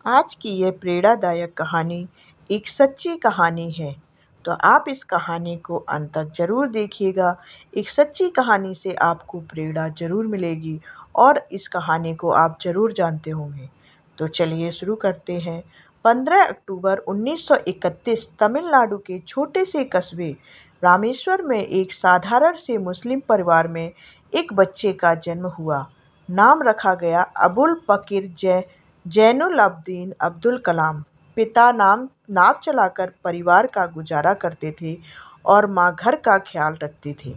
आज की यह प्रेरणादायक कहानी एक सच्ची कहानी है, तो आप इस कहानी को अंत तक ज़रूर देखिएगा। एक सच्ची कहानी से आपको प्रेरणा ज़रूर मिलेगी और इस कहानी को आप ज़रूर जानते होंगे। तो चलिए शुरू करते हैं। 15 अक्टूबर 1931 तमिलनाडु के छोटे से कस्बे रामेश्वर में एक साधारण से मुस्लिम परिवार में एक बच्चे का जन्म हुआ। नाम रखा गया अबुल पकीर जैनुलब्दीन अब्दुल कलाम। पिता नाव चलाकर परिवार का गुजारा करते थे और माँ घर का ख्याल रखती थी।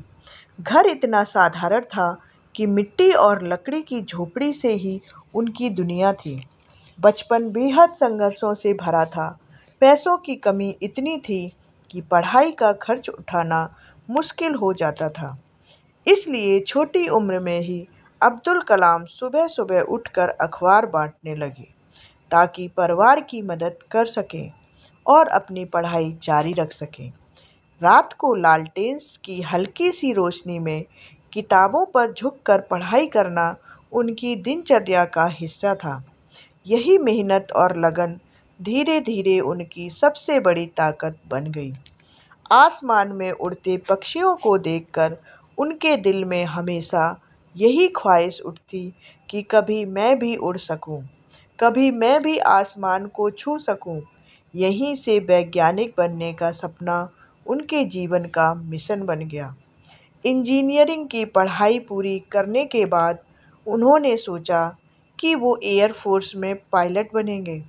घर इतना साधारण था कि मिट्टी और लकड़ी की झोपड़ी से ही उनकी दुनिया थी। बचपन बेहद संघर्षों से भरा था। पैसों की कमी इतनी थी कि पढ़ाई का खर्च उठाना मुश्किल हो जाता था। इसलिए छोटी उम्र में ही अब्दुल कलाम सुबह सुबह उठकर अखबार बांटने लगे ताकि परिवार की मदद कर सकें और अपनी पढ़ाई जारी रख सकें। रात को लालटेन की हल्की सी रोशनी में किताबों पर झुककर पढ़ाई करना उनकी दिनचर्या का हिस्सा था। यही मेहनत और लगन धीरे धीरे उनकी सबसे बड़ी ताकत बन गई। आसमान में उड़ते पक्षियों को देखकर उनके दिल में हमेशा यही ख्वाहिश उठती कि कभी मैं भी उड़ सकूं, कभी मैं भी आसमान को छू सकूं। यहीं से वैज्ञानिक बनने का सपना उनके जीवन का मिशन बन गया। इंजीनियरिंग की पढ़ाई पूरी करने के बाद उन्होंने सोचा कि वो एयरफोर्स में पायलट बनेंगे।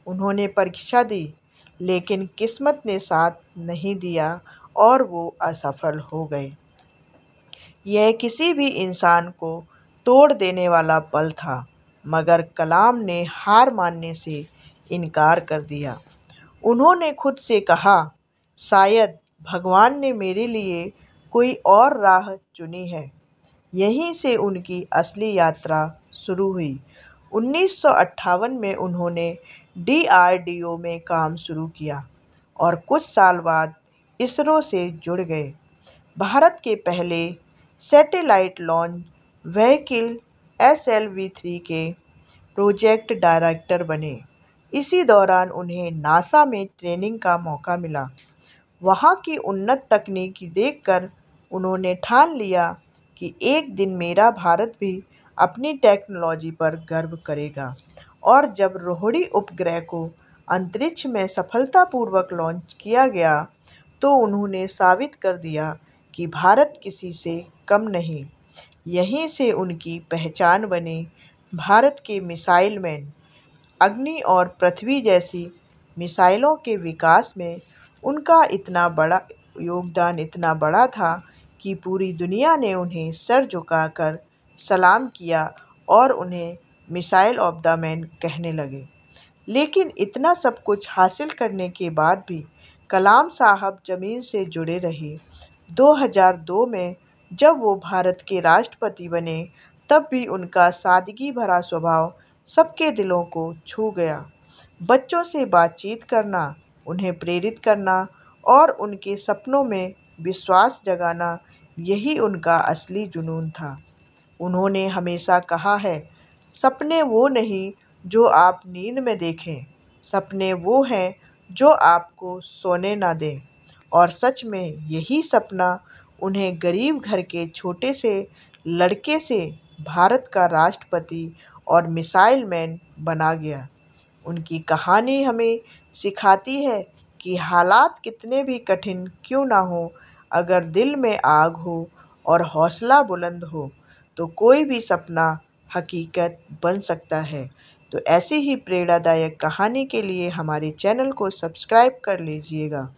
उन्होंने परीक्षा दी, लेकिन किस्मत ने साथ नहीं दिया और वो असफल हो गए। यह किसी भी इंसान को तोड़ देने वाला पल था, मगर कलाम ने हार मानने से इनकार कर दिया। उन्होंने खुद से कहा, शायद भगवान ने मेरे लिए कोई और राह चुनी है। यहीं से उनकी असली यात्रा शुरू हुई। 1958 में उन्होंने डीआरडीओ में काम शुरू किया और कुछ साल बाद इसरो से जुड़ गए। भारत के पहले सैटेलाइट लॉन्च व्हीकल SLV-3 के प्रोजेक्ट डायरेक्टर बने। इसी दौरान उन्हें नासा में ट्रेनिंग का मौका मिला। वहाँ की उन्नत तकनीक देखकर उन्होंने ठान लिया कि एक दिन मेरा भारत भी अपनी टेक्नोलॉजी पर गर्व करेगा। और जब रोहिणी उपग्रह को अंतरिक्ष में सफलतापूर्वक लॉन्च किया गया, तो उन्होंने साबित कर दिया कि भारत किसी से कम नहीं। यहीं से उनकी पहचान बनी भारत के मिसाइल मैन। अग्नि और पृथ्वी जैसी मिसाइलों के विकास में उनका इतना बड़ा था कि पूरी दुनिया ने उन्हें सर झुकाकर सलाम किया और उन्हें मिसाइल ऑफ द मैन कहने लगे। लेकिन इतना सब कुछ हासिल करने के बाद भी कलाम साहब ज़मीन से जुड़े रहे। 2002 में जब वो भारत के राष्ट्रपति बने, तब भी उनका सादगी भरा स्वभाव सबके दिलों को छू गया। बच्चों से बातचीत करना, उन्हें प्रेरित करना और उनके सपनों में विश्वास जगाना, यही उनका असली जुनून था। उन्होंने हमेशा कहा है, सपने वो नहीं जो आप नींद में देखें, सपने वो हैं जो आपको सोने ना दें। और सच में यही सपना उन्हें गरीब घर के छोटे से लड़के से भारत का राष्ट्रपति और मिसाइल मैन बना गया। उनकी कहानी हमें सिखाती है कि हालात कितने भी कठिन क्यों ना हो, अगर दिल में आग हो और हौसला बुलंद हो, तो कोई भी सपना हकीकत बन सकता है। तो ऐसी ही प्रेरणादायक कहानी के लिए हमारे चैनल को सब्सक्राइब कर लीजिएगा।